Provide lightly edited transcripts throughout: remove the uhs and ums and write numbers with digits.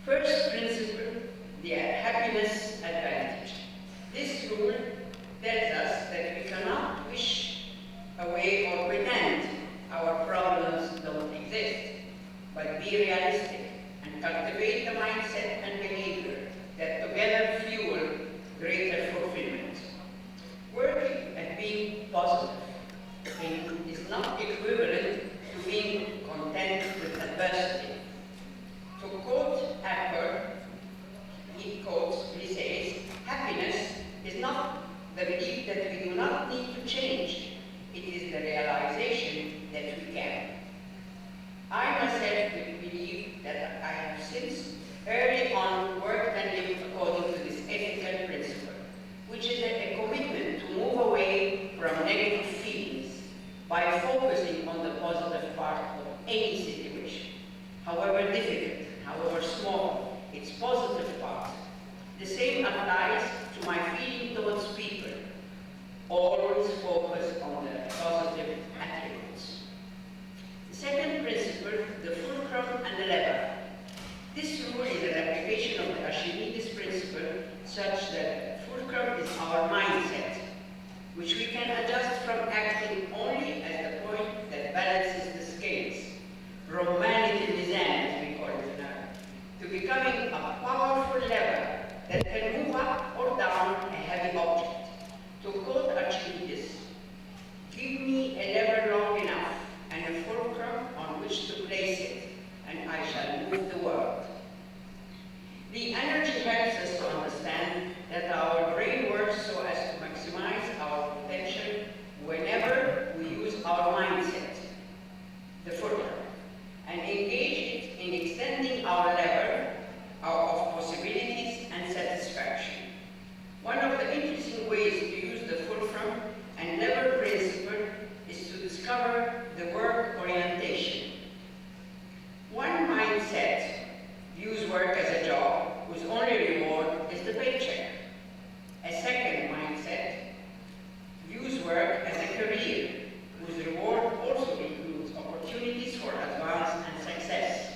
First principle, the happiness advantage. This rule tells us that we cannot wish away or pretend our problems don't exist, but be realistic and cultivate the mindset and behavior that together fuel greater fulfillment. Working at being positive is not equivalent to being content with adversity. To quote Apple, he says, happiness is not the belief that we do not need to change. It is the realization that we can. I myself believe that I have since early on worked and lived according to this ethical principle, which is a commitment to move away from negative feelings by focusing on the positive part of any situation, however difficult, however small, its positive part. The same applies to my feeling towards people. Always focus on the positive attributes. The second principle, the fulcrum and the lever. This rule is an application of the Archimedes principle such that fulcrum is our mindset, which we can adjust from acting only at the point that balances the scales, from vanity design, as we call it now, to becoming a powerful lever that can move up or down a heavy object. To quote Archimedes, give me a lever long enough and a fulcrum on which to place it, and I shall move the world. The energy helps us to understand that our brain works so as to maximize our potential whenever we use our mindset, the fulcrum, and engage it in extending our lever of possibilities and satisfaction. One of the interesting ways to use the fulcrum and lever principle is to discover the work orientation. One mindset views work as a job whose only reward is the paycheck. A second mindset views work as a career whose reward also includes opportunities for advance and success.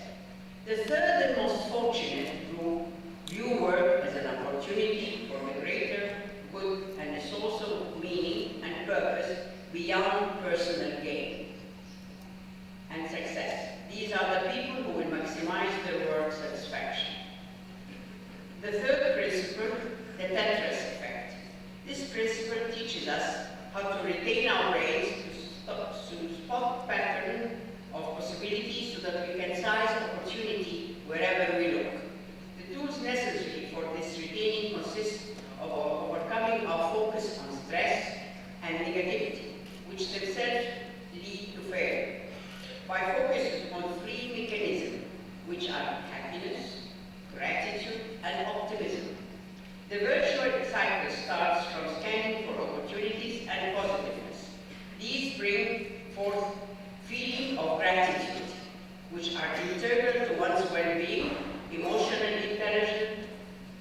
The third and most fortunate group view work as an opportunity for the greater good and a source of meaning and purpose beyond personal gain and success. These are the people who will maximize their work satisfaction. The third principle, the Tetris effect. This principle teaches us how to retain our brains to spot pattern of possibilities so that we can size opportunity wherever we look. The tools necessary for this retaining consist of overcoming our focus on stress and negativity, which themselves lead to failure, by focusing on three mechanisms, which are happiness, gratitude, and optimism. The virtual cycle starts from scanning for opportunities and positiveness. These bring forth feeling of gratitude, which are integral to one's well-being, emotional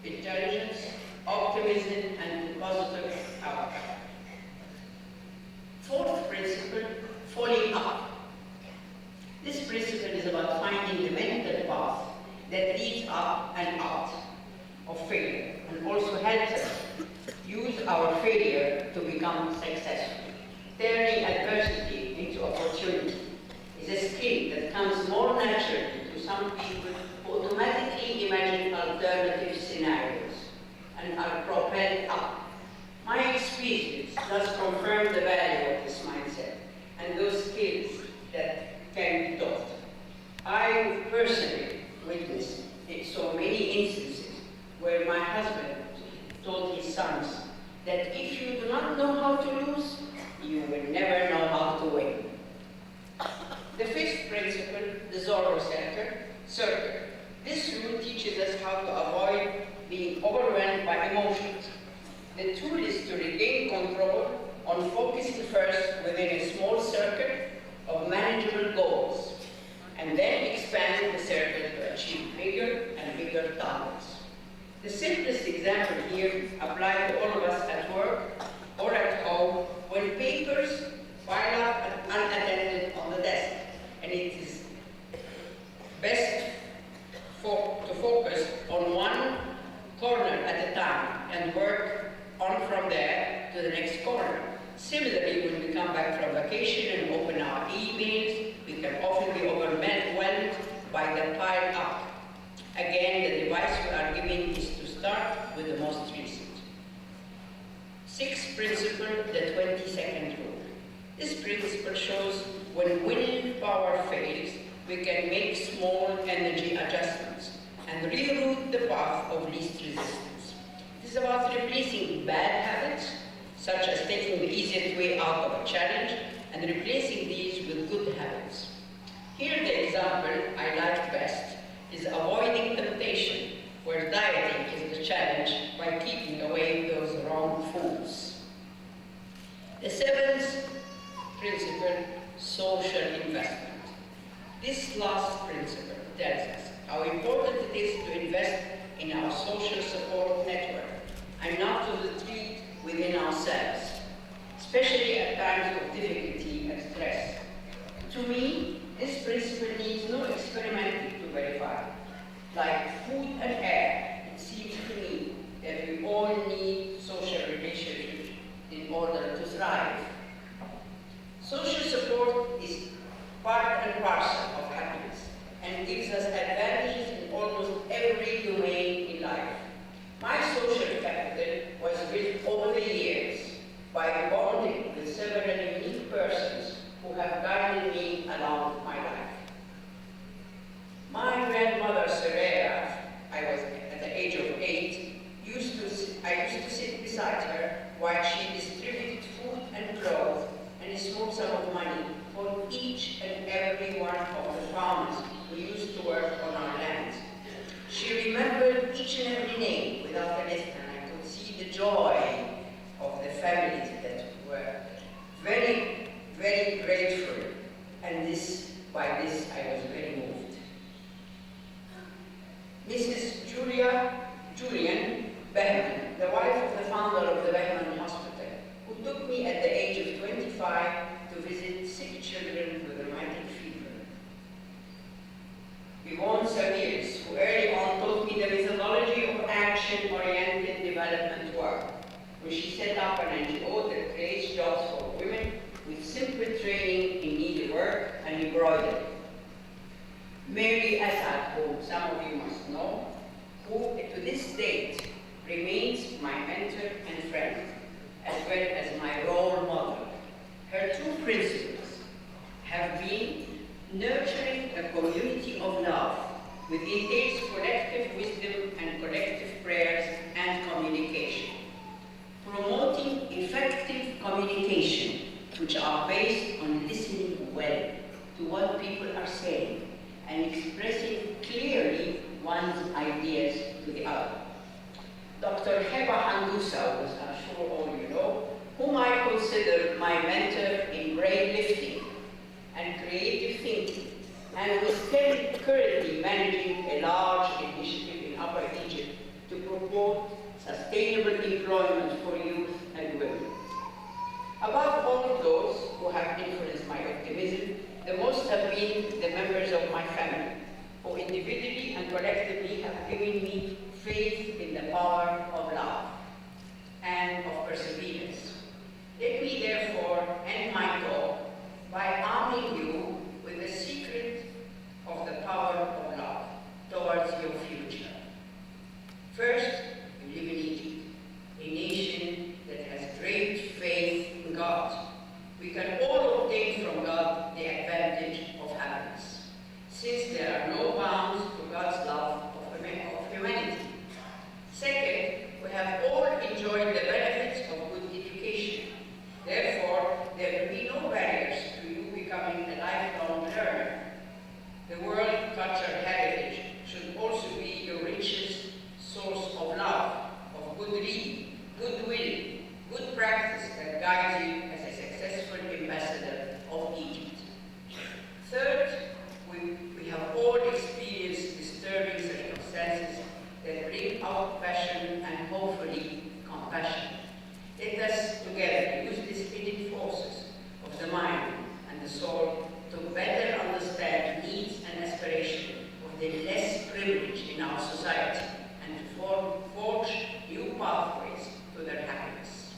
intelligence, optimism, and positive outcome. Fourth principle, falling up. This principle is about finding the mental path that leads up and out of failure, and also helps us use our failure to become successful. Turning adversity into opportunity is a skill that comes more naturally to some people who automatically imagine alternative scenarios and are propelled up. My experience does confirm the value of this mindset and those skills that can be taught. I personally witnessed so many instances where my husband told his sons that if you do not know how to lose, you will never know how to win. The fifth principle, the Zorro circle. This rule teaches us how to avoid being overwhelmed by emotions. The tool is to regain control on focusing first within a small circle of manageable goals, and then expand the circle to achieve bigger and bigger targets. The simplest example here applies to all of us at work or at home when papers pile up unattended on the desk, and it is best for to focus on one corner at a time and work on from there to the next corner. Similarly, when we come back from vacation and open our emails, we can often be overwhelmed by the pile up. Again, the device we are given is to start with the most recent. Sixth principle, the 20-second rule. This principle shows when willpower fails, we can make small energy adjustments and reroute the path of least resistance. This is about replacing bad habits, such as taking the easiest way out of a challenge, and replacing these with good habits. Here the example I like best is avoiding temptation, where dieting is the challenge by keeping away those wrong foods. The seventh principle, social investment. This last principle tells us how important it is to invest in our social support network and not to retreat within ourselves, especially at times of difficulty and stress. To me, this principle needs no experimenting to verify. Like food and air, it seems to me that we all need social relationships in order to thrive. Social support is part and parcel of happiness and gives us advantages in almost every domain in life. My social capital was built over the years by bonding with several unique persons who have guided me along my life. My grandmother Serena, I was at the age of 8, I used to sit beside her while she distributed food and clothes and a small sum of money for each and every one of the farmers who used to work on our lands. She remembered each and every name without a list, and I could see the joy of the families that were very, very grateful, and by this I was very moved. Mrs. Julian Behman, the wife of the founder of the Behman Hospital, who took me at the age of 25 to visit sick children with rheumatic fever. Yvonne Saviers, who early on taught me the methodology of action-oriented development work, where she set up an NGO that creates jobs for women with simple training in needlework and embroidery. Mary Assad, whom some of you must know, who to this date remains my mentor and friend, as well as my role model. Her two principles have been nurturing a community of love, which entails collective wisdom and collective prayers and communication. Promoting effective communication, which are based on listening well to what people are saying and expressing clearly one's ideas to the other. Dr. Heba Handusa, who I'm sure all you know, whom I consider my mentor in brain lifting and creative thinking, and who is currently managing a large initiative in Upper Egypt to promote sustainable employment for youth and women. Above all those who have influenced my optimism, the most have been the members of my family, who individually and collectively have given me faith in the power of love and of perseverance. Let me therefore end my talk by arming you with the secret of the power of love towards your future. First, you live in Egypt, a nation that has great faith in God. We can all obtain from God the advantage of happiness, since there are no bounds to God's love of humanity. in our society and to forge new pathways to their happiness.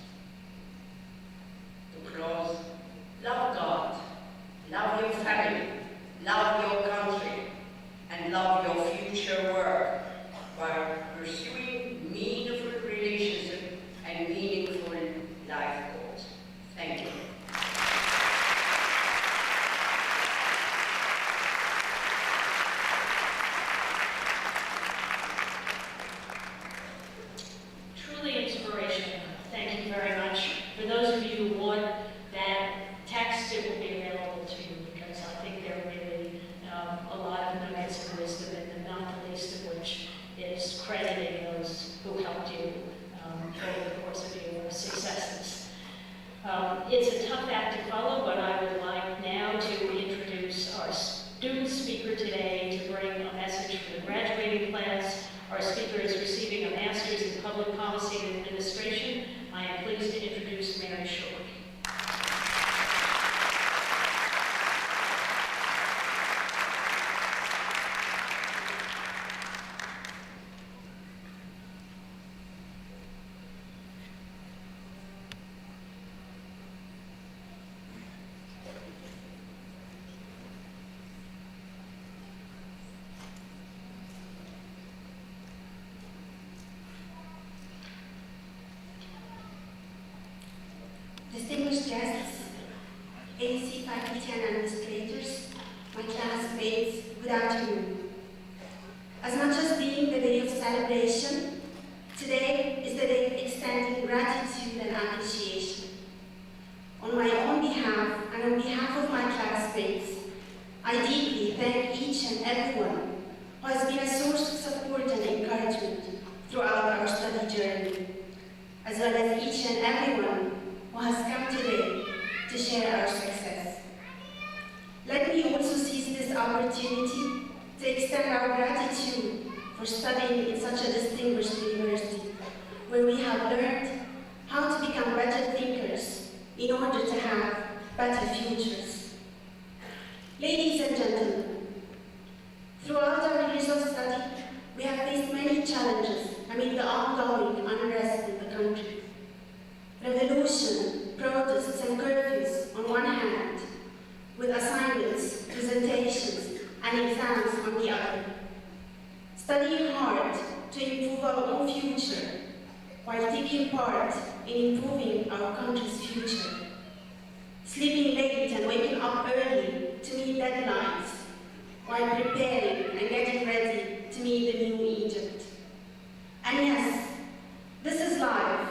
To close, love God, love your family, love your country, and love your future work while pursuing meaningful relationships and meaningful life goals. Thank you. Truly inspirational. Thank you very much. For those of you who want that text, it will be available to you because I think there are really a lot of nuggets of wisdom in them, not the least of which is crediting those who helped you over the course of your successes. It's a tough act to follow, but I would like now to introduce our student speaker today to bring a message for the graduating class. Our speaker is receiving a master's in public policy and administration. I am pleased to introduce Mary Short. Distinguished guests, AUC faculty and administrators, my classmates, good afternoon. As much as being the day of celebration, today is the day of extending gratitude and appreciation. On my own behalf and on behalf of my classmates, I deeply thank each and everyone who has been a source of support and encouragement throughout our study journey, as well as each and everyone who has come today to share our success. Let me also seize this opportunity to extend our gratitude for studying in such a distinguished university, where we have learned how to become better thinkers in order to have better futures. Ladies and gentlemen, throughout our years of study, we have faced many challenges amid the ongoing unrest in the country. Revolution, protests, and curfews on one hand, with assignments, presentations, and exams on the other. Studying hard to improve our own future, while taking part in improving our country's future. Sleeping late and waking up early to meet deadlines, while preparing and getting ready to meet the new Egypt. And yes, this is life,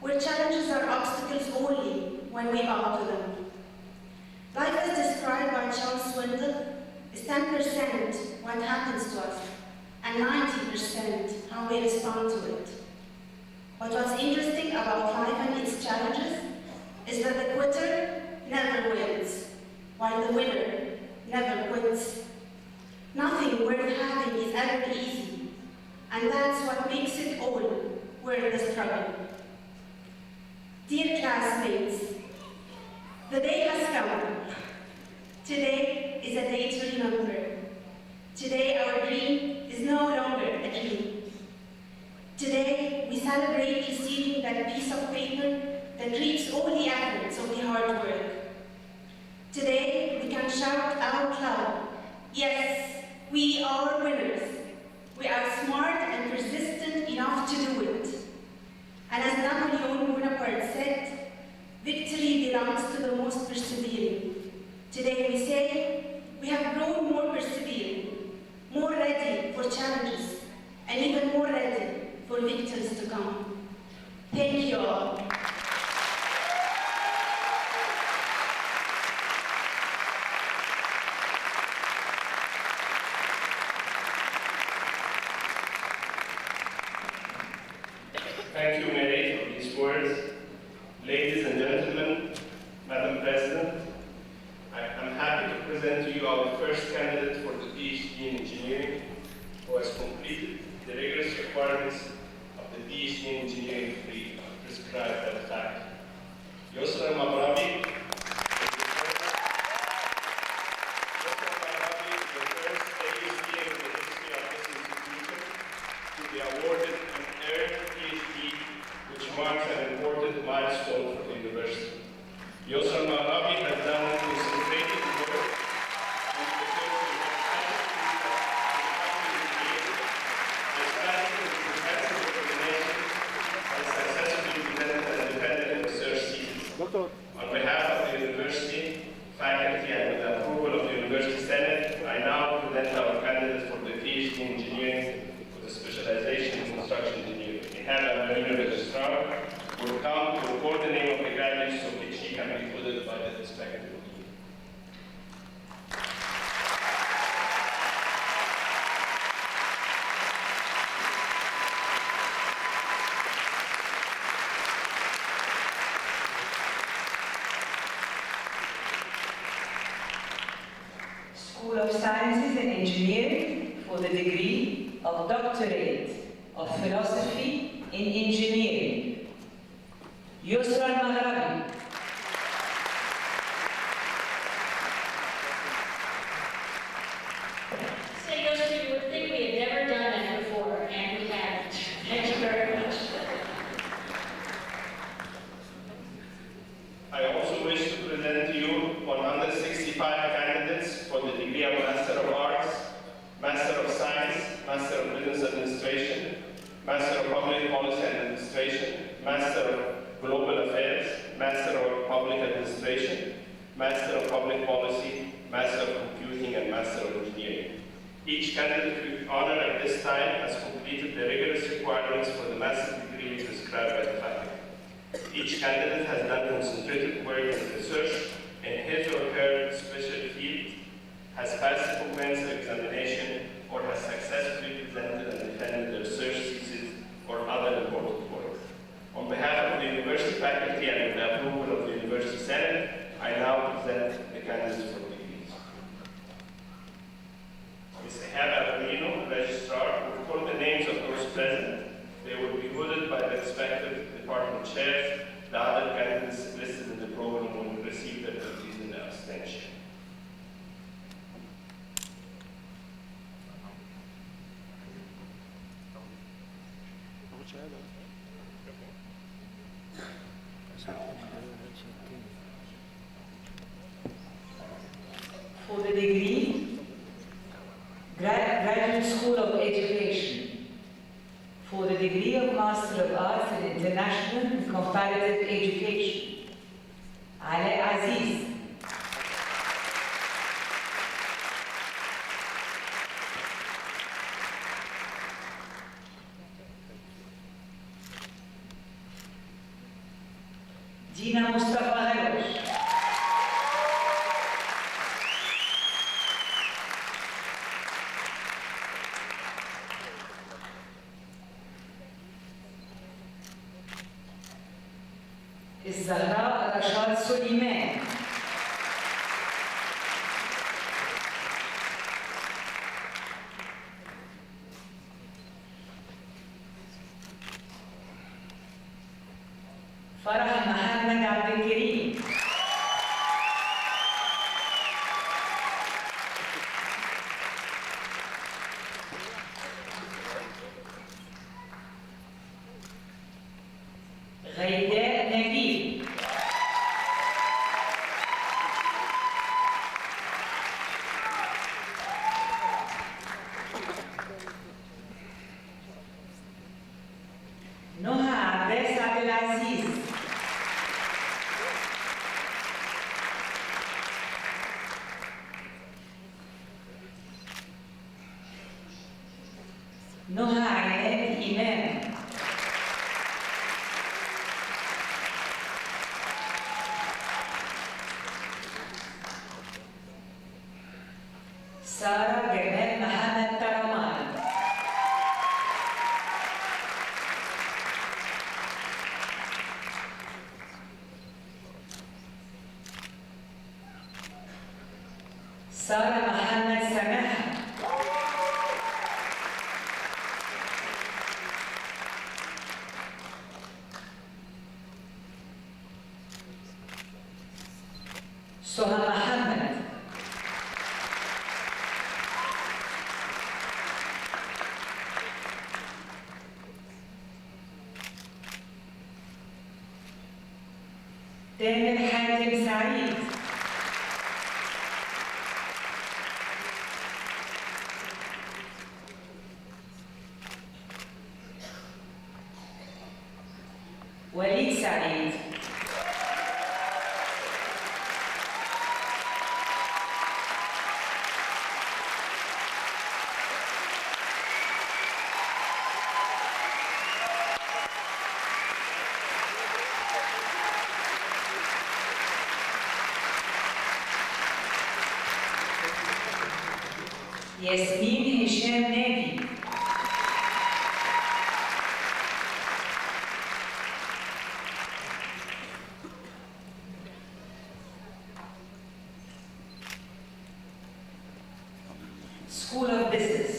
where challenges are obstacles only when we bow to them. Life as described by Charles Swindoll is 10% what happens to us and 90% how we respond to it. But what's interesting about life and its challenges is that the quitter never wins, while the winner never quits. Nothing worth having is ever easy, and that's what makes it all worth the struggle. Dear classmates, the day has come. Today is a day to remember. Today our dream is no longer a dream. Today we celebrate receiving that piece of paper that reaps all the efforts of the hard work. Today we can shout out loud, yes, we are winners. We are smart and persistent enough to do it. And as Napoleon Bonaparte said, victory belongs to the most persevering. Today we say, we have grown more persevering, more ready for challenges, and even more ready for victories to come. Thank you all. Thank you, Mary, for these words. Ladies and gentlemen, Madam President, I'm happy to present to you our first candidate for the PhD in Engineering, who has completed the rigorous requirements of the PhD in Engineering degree prescribed by the faculty. Yusra Mabrabi is the first AUC in the history of this institution be awarded an earned PhD, which marks an important milestone for the university. Yusra Al-Maghrabi has done concentrated work on the pursuit of successfully presented an independent research thesis. On behalf of the university, faculty, and with the approval of the University Senate, I now present our candidate for the PhD in Engineering with a specialization in construction engineering. We have a marine registrar who will come to record the name of the graduate so that she can be hooded by the respective dean. School of Sciences and Engineering for the degree of Doctorate of Philosophy in Engineering. Yusra Al-Maghrabi. So Yossi, you would think we had never done that before, and we haven't. Thank you very much. I also wish to present to you 165 candidates for the degree of Master of Arts, Master of Science, Master of Business Administration, Master of Public Policy and Administration, Master of Global Affairs, Master of Public Administration, Master of Public Policy, Master of Computing, and Master of Engineering. Each candidate with honor at this time has completed the rigorous requirements for the master's degree prescribed by the faculty. Each candidate has done concentrated work and research in his or her special field, has passed the comprehensive examination, or has successfully presented and defended the research thesis or other important work. On behalf of the university faculty and with the approval of the University Senate, I now present the candidates for degrees. Ms. Ehab Abrino, Registrar, will call the names of those present. They will be hooded by the respective department chairs. The other candidates listed in the program will receive their duties in the abstention. For the degree, Graduate School of Education. For the degree of Master of Arts in International and Comparative Education, Ali Aziz. Dina Mustafa Harosh. الزهراء رشاد سليمان. فرح محمد عبد الكريم. غيداء نبيل. نهى عباس عبد العزيز. نهى عناد إمام. سارة جمال محمد ترمان. سارة محمد سماحة. سهى محمد. تامر حاتم سعيد. وليد سعيد. ياسمين هشام نادي. School of Business.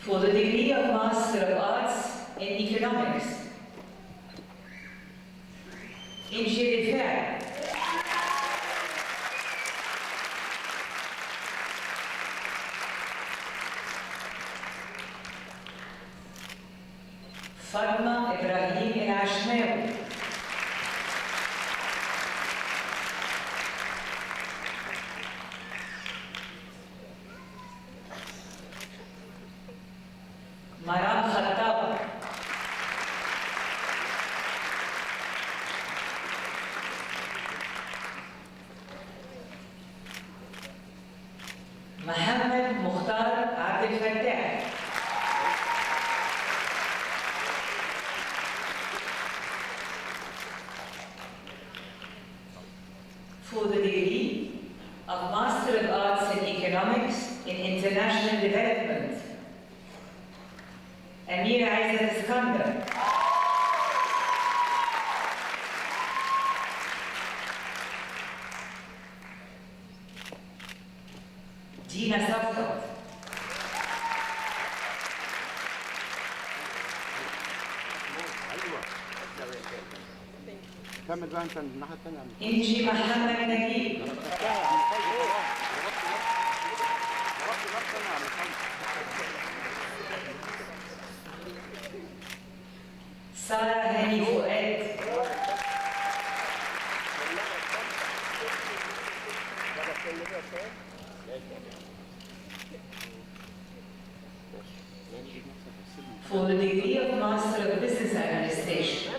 For the degree of Master of Arts in Economics, إنجي رفاعي. فاطمة إبراهيم العشماوي. مرام خطاب. محمد مختار عبد الفتاح. For the degree of Master of Arts in Economics in International Development, أميرة عزت اسكندر. دينا صفوت. كمل بقى انت الناحيه الثانيه. إنجي محمد نجيب. سارة هاني فؤاد. For the degree of Master of Business Administration,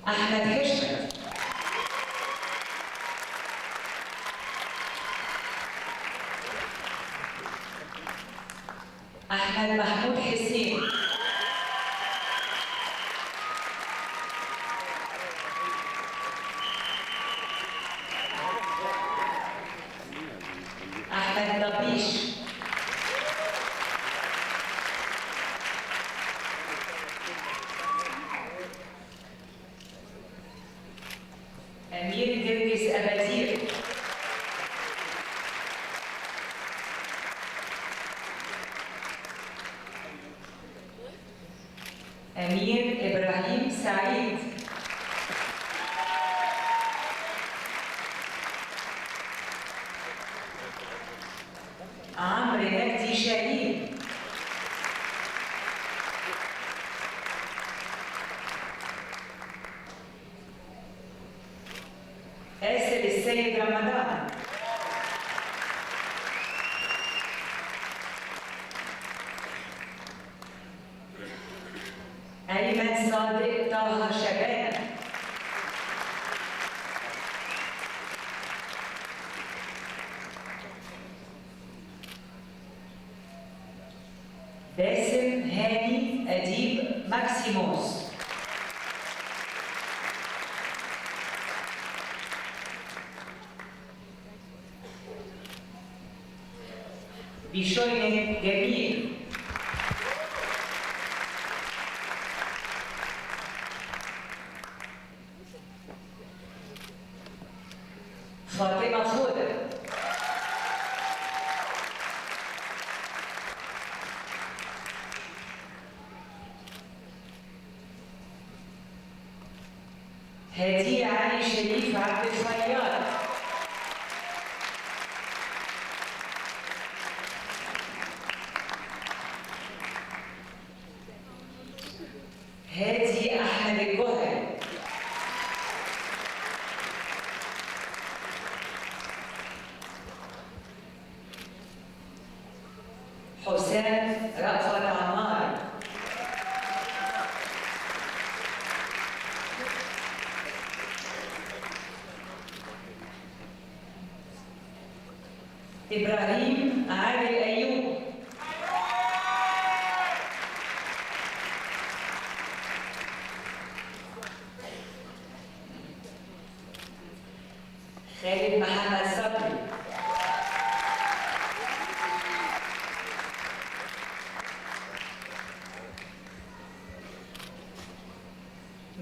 أحمد حشمت. أحمد محمود حسين. أحمد ضبيش. أمير جرجس أباتير. أمير إبراهيم سعيد. عمرو مجدي شاهين. آسر السيد رمضان. أيمن صادق طه شبانة. باسم هاني أديب ماكسيموس. بشوية جميل. فاطمة فودة. هدية علي شريف عبد الفياض. هادي أحمد الجوهري. حسام رأفت عمار. إبراهيم عادل أيوب. خالد محمد صبري.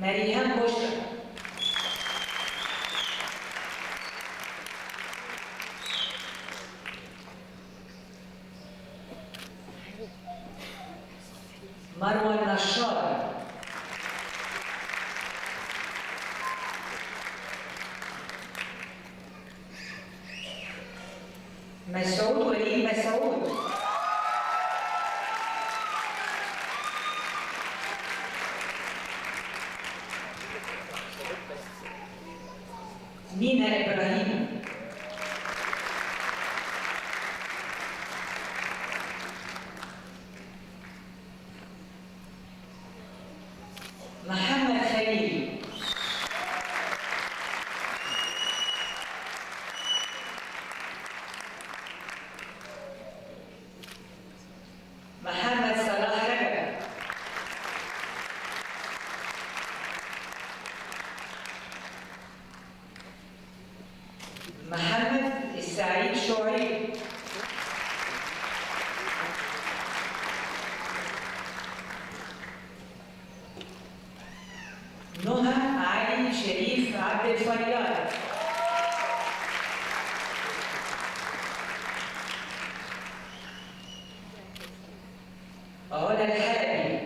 مريم بشرى. مروة نشار. مسعود وليد مسعود. مينا إبراهيم. محمد خليل. محمد صلاح رجب. محمد السعيد شعيب. نهى علي شريف عبد الفياض. علا الحلبي.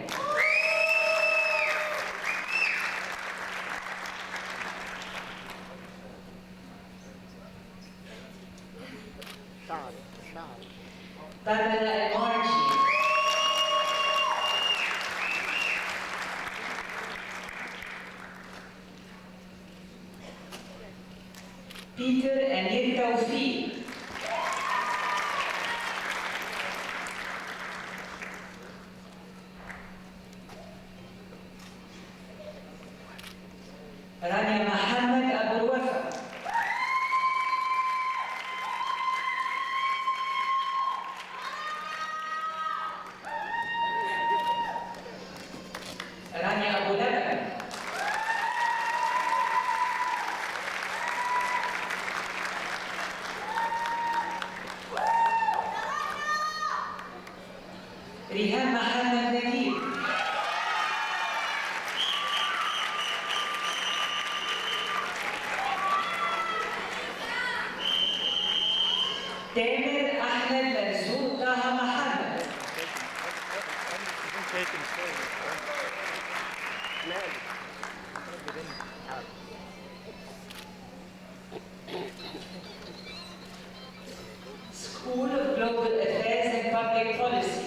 طلبة المارجي. بيتر أمير توفيق. رانيا محمد أبو الوفا. رانيا أبو لبن. ريهام محمد نجيب. تامر أحمد مرزوق طه محمد. School of Global Affairs and Public Policy.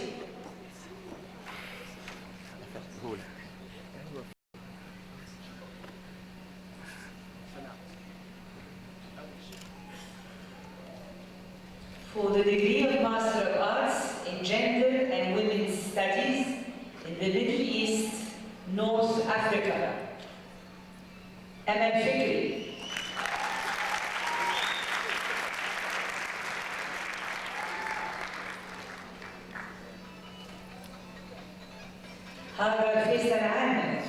For the degree of Master of Arts in Gender and Women's Studies in the Middle East, North Africa, Amal Fikri. هاجر فيصل عامر.